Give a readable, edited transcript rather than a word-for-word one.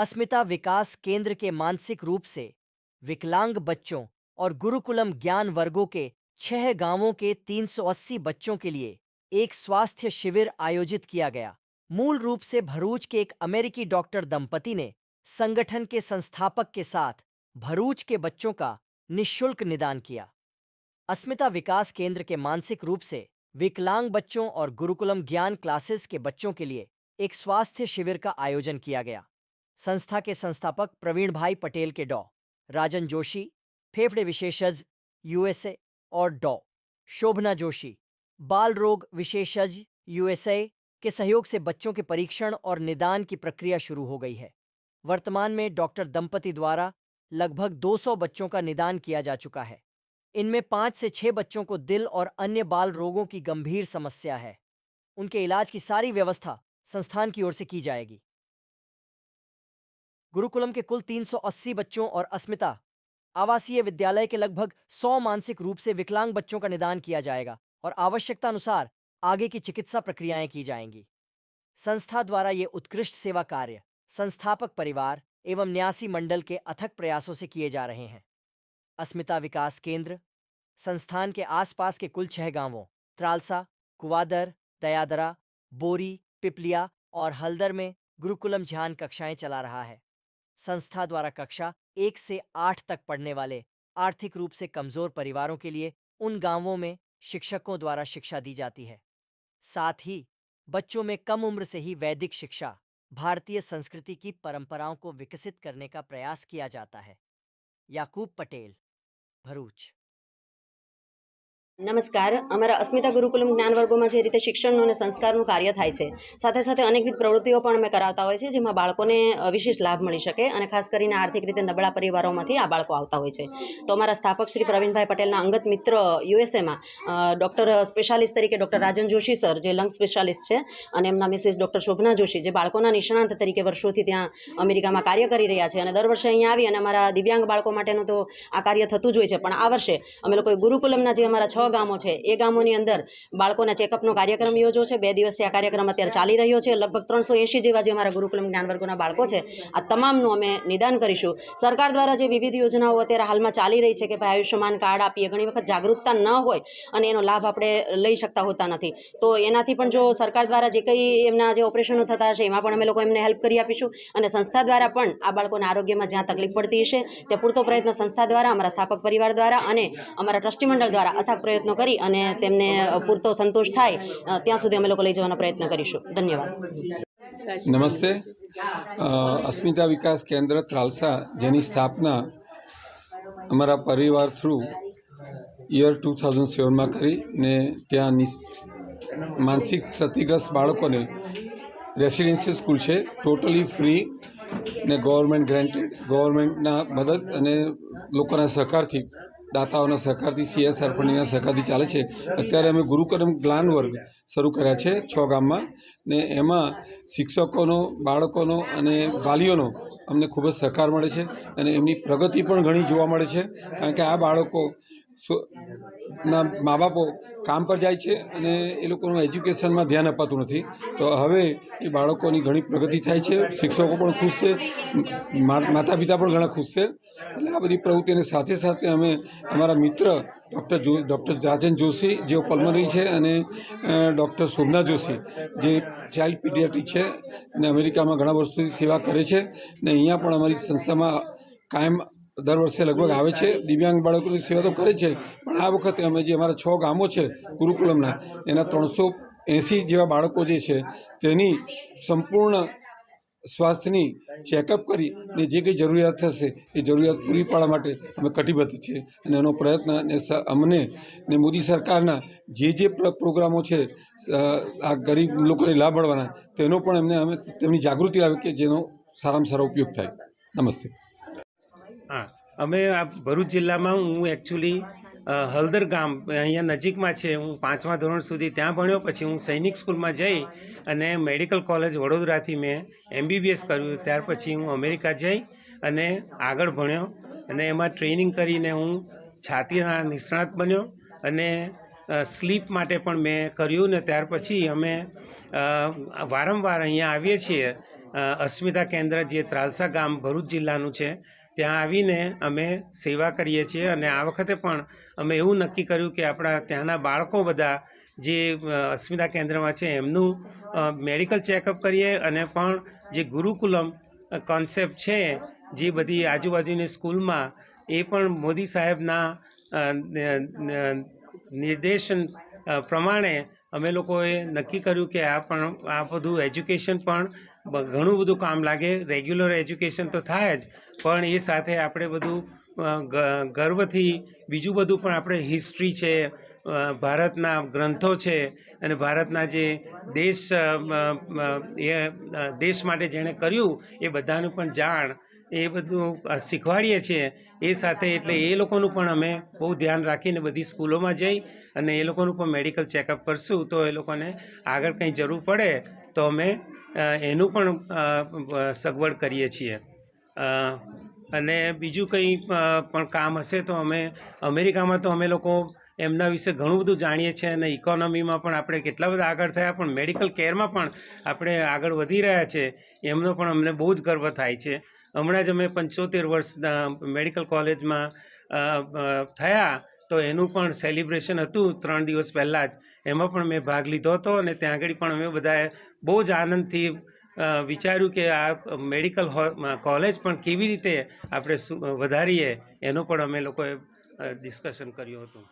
अस्मिता विकास केंद्र के मानसिक रूप से विकलांग बच्चों और गुरुकुलम ज्ञान वर्गों के 6 गांवों के 380 बच्चों के लिए एक स्वास्थ्य शिविर आयोजित किया गया। मूल रूप से भरूच के एक अमेरिकी डॉक्टर दंपति ने संगठन के संस्थापक के साथ भरूच के बच्चों का निःशुल्क निदान किया। अस्मिता विकास केंद्र के मानसिक रूप से विकलांग बच्चों और गुरुकुलम ज्ञान क्लासेस के बच्चों के लिए एक स्वास्थ्य शिविर का आयोजन किया गया। संस्था के संस्थापक प्रवीण भाई पटेल के डॉ. राजन जोशी, फेफड़े विशेषज्ञ यूएसए, और डॉ. शोभना जोशी, बाल रोग विशेषज्ञ यूएसए के सहयोग से बच्चों के परीक्षण और निदान की प्रक्रिया शुरू हो गई है। वर्तमान में डॉक्टर दंपति द्वारा लगभग 200 बच्चों का निदान किया जा चुका है। इनमें 5 से 6 बच्चों को दिल और अन्य बाल रोगों की गंभीर समस्या है। उनके इलाज की सारी व्यवस्था संस्थान की ओर से की जाएगी। गुरुकुलम के कुल 380 बच्चों और अस्मिता आवासीय विद्यालय के लगभग 100 मानसिक रूप से विकलांग बच्चों का निदान किया जाएगा और आवश्यकता अनुसार आगे की चिकित्सा प्रक्रियाएं की जाएंगी। संस्था द्वारा ये उत्कृष्ट सेवा कार्य संस्थापक परिवार एवं न्यासी मंडल के अथक प्रयासों से किए जा रहे हैं। अस्मिता विकास केंद्र संस्थान के आसपास के कुल 6 गांवों त्रालसा, कुवादर, दयादरा, बोरी, पिपलिया और हल्दर में गुरुकुलम ध्यान कक्षाएं चला रहा है। संस्था द्वारा कक्षा 1 से 8 तक पढ़ने वाले आर्थिक रूप से कमजोर परिवारों के लिए उन गांवों में शिक्षकों द्वारा शिक्षा दी जाती है। साथ ही बच्चों में कम उम्र से ही वैदिक शिक्षा, भारतीय संस्कृति की परंपराओं को विकसित करने का प्रयास किया जाता है। याकूब पटेल, भरूच। नमस्कार। अमरा अस्मिता गुरुकुलम ज्ञान वर्गों में जे रीते शिक्षणનું અને સંસ્કારનું કાર્ય થાય છે, સાથે સાથે અનેકવિધ પ્રવૃત્તિઓ પણ અમે કરાવતા હોય છે, જેમાં બાળકોને વિશેષ લાભ મળી શકે અને ખાસ કરીને આર્થિક રીતે નબળા પરિવારોમાંથી આ બાળકો આવતા હોય છે। તો અમારા સ્થાપક શ્રી પ્રવીણભાઈ પટેલના અંગત મિત્ર યુએસએમાં ડૉક્ટર સ્પેશિયાલિસ્ટ તરીકે ડૉક્ટર રાજન જોશી સર, જે લંગ સ્પેશિયાલિસ્ટ છે, અને એમના મિસિસ ડૉક્ટર શોભના જોશી, જે બાળકોના નિષ્ણાંત તરીકે વર્ષોથી ત્યાં અમેરિકામાં કાર્ય કરી રહ્યા છે અને દર વર્ષે અહીંયા આવી અને અમારા દિવ્યાંગ બાળકો માટેનું તો આ કાર્ય થતું જ હોય છે, પણ આ વર્ષે અમે લોકોએ ગુરુકુલમના જે અમારા 6 ગામો છે એ ગામોની અંદર બાળકોના ચેકઅપનો કાર્યક્રમ યોજો છે। 2 દિવસથી આ કાર્યક્રમ અત્યારે ચાલી રહ્યો છે। લગભગ 380 જેવા જે અમારા ગુરુકુલમ જ્ઞાન વર્ગોના બાળકો છે, આ તમામનું અમે નિદાન કરીશું। સરકાર દ્વારા જે વિવિધ યોજનાઓ અત્યારે હાલમાં ચાલી રહી છે કે ભાઈ આયુષ્યમાન કાર્ડ આપીએ, ઘણી વખત જાગૃતતા ન હોય અને એનો લાભ આપણે લઈ શકતા હોતા નથી, તો એનાથી પણ જો સરકાર દ્વારા જે કંઈ એમના જે ઓપરેશનો થતા હશે એમાં પણ અમે લોકો એમને હેલ્પ કરી આપીશું અને સંસ્થા દ્વારા પણ આ બાળકોના આરોગ્યમાં જ્યાં તકલીફ પડતી હશે તે પૂરતો પ્રયત્ન સંસ્થા દ્વારા, અમારા સ્થાપક પરિવાર દ્વારા અને અમારા ટ્રસ્ટી મંડળ દ્વારા અથાગ પ્રયત્નો કરી અને તેમને પૂરતો સંતોષ થાય ત્યાં સુધી અમે લોકો લઈ જવાનો પ્રયત્ન કરીશું। ધન્યવાદ। નમસ્તે। अस्मिता विकास केंद्र त्रालसा, જેની સ્થાપના અમારા પરિવાર થ્રુ યર 2007 માં કરી ને ત્યાં માનસિક ક્ષતિગ્રસ્ત બાળકોને રેસિડેન્શિયલ સ્કૂલ છે, ટોટલી ફ્રી ને ગવર્મેન્ટ ગ્રાન્ટેડ, ગવર્મેન્ટના મદદ અને લોકોના સહકારથી, દાતાઓના સહકારથી, CSR ફંડના સહકારથી ચાલે છે। અત્યારે અમે ગુરુકુલમ જ્ઞાન વર્ગ શરૂ કર્યા છે 6 ગામમાં ને એમાં શિક્ષકોનો, બાળકોનો અને વાલીઓનો અમને ખૂબ જ સહકાર મળે છે અને એમની પ્રગતિ પણ ઘણી જોવા મળે છે, કારણ કે આ બાળકો ના મા બાપો કામ પર જાય છે અને એ લોકોનું એજ્યુકેશનમાં ધ્યાન અપાતું નથી, તો હવે એ બાળકોની ઘણી પ્રગતિ થાય છે, શિક્ષકો પણ ખુશ છે, માતા પિતા પણ ઘણા ખુશ છે। એટલે આ બધી પ્રવૃત્તિની સાથે સાથે અમે અમારા મિત્ર ડૉક્ટર રાજન જોશી, જેઓ પલ્મનરી છે, અને ડૉક્ટર શોભના જોશી, જે ચાઇલ્ડ પીડિયાટ્રિક છે અને અમેરિકામાં ઘણા વર્ષોથી સેવા કરે છે ને અહીંયા પણ અમારી સંસ્થામાં કાયમ દર વર્ષે લગભગ આવે છે। દિવ્યાંગ બાળકોની સેવા તો કરે છે, પણ આ વખતે અમે જે અમારા 6 ગામો છે ગુરુકુલમના, એના 380 જેવા બાળકો જે છે તેની સંપૂર્ણ સ્વાસ્થ્યની ચેકઅપ કરી ને જે કંઈ જરૂરિયાત થશે એ જરૂરિયાત પૂરી પાડવા માટે અમે કટિબદ્ધ છીએ અને એનો પ્રયત્ન અમને ને મોદી સરકારના જે પ્રોગ્રામો છે આ ગરીબ લોકોને લાભ મળવાના, તેનો પણ અમે તેમની જાગૃતિ લાવે કે જેનો સારામાં સારો ઉપયોગ થાય। નમસ્તે। हाँ, अमे आ भरूच जिल्ला में हूँ एक्चुअली हल्दर गाम अँ नजीक में है। हूँ 5मा धोरण सुधी त्या भण्यो, पछी हूँ सैनिक स्कूल में जई अने मेडिकल कॉलेज वडोदरा थी मैं MBBS कर्युं। त्यार पछी हूँ अमेरिका जई अने आगळ भण्यो अने एमां ट्रेनिंग करीने हूँ छातीना निष्णात बन्यो अने स्लीप माटे पण मैं कर्युं ने त्यार पछी अमे वारंवार अहींया आवीए छीए અસ્મિતા કેન્દ્ર જે ત્રાલસા ગામ ભરૂચ જિલ્લાનું છે ત્યાં આવીને અમે સેવા કરીએ છીએ અને આ વખતે પણ અમે એવું નક્કી કર્યું કે આપણા ત્યાંના બાળકો બધા જે અસ્મિતા કેન્દ્રમાં છે એમનું મેડિકલ ચેકઅપ કરીએ અને પણ જે ગુરુકુલમ કોન્સેપ્ટ છે જે બધી આજુબાજુની સ્કૂલમાં એ પણ મોદી સાહેબના નિર્દેશન પ્રમાણે અમે લોકોએ નક્કી કર્યું કે આ બધું એજ્યુકેશન પણ ઘણું બધું કામ લાગે. રેગ્યુલર એજ્યુકેશન તો થાય જ, પણ એ સાથે આપણે બધું ગર્વથી બીજું બધું પણ આપણે હિસ્ટ્રી છે, ભારતના ગ્રંથો છે અને ભારતના જે દેશ માટે જેણે કર્યું એ બધાનું પણ જાણ એ બધું શીખવાડીએ છીએ. એ સાથે એટલે એ લોકોનું પણ અમે બહુ ધ્યાન રાખીને બધી સ્કૂલોમાં જઈ અને એ લોકોનું પણ મેડિકલ ચેકઅપ કરશું, તો એ લોકોને આગળ કંઈ જરૂર પડે તો અમે એનું પણ સગવડ કરીએ છીએ. અને બીજું કંઈ પણ કામ હશે તો અમે અમેરિકામાં તો અમે લોકો એમના વિશે ઘણું બધું જાણીએ છીએ અને ઇકોનોમીમાં પણ આપણે કેટલા બધા આગળ થયા, પણ મેડિકલ કેરમાં પણ આપણે આગળ વધી રહ્યા છે એમનો પણ અમને બહુ જ ગર્વ થાય છે. હમણાં જ અમે 75 વર્ષ મેડિકલ કોલેજમાં થયા તો એનું પણ સેલિબ્રેશન હતું 3 દિવસ પહેલાં જ, એમાં પણ મેં ભાગ લીધો હતો અને ત્યાં આગળ પણ અમે બધાએ બહુ જ આનંદથી વિચાર્યું કે આ મેડિકલ કોલેજ પણ કેવી રીતે આપણે વધારીએ એનું પણ અમે લોકોએ ડિસ્કશન કર્યું હતું.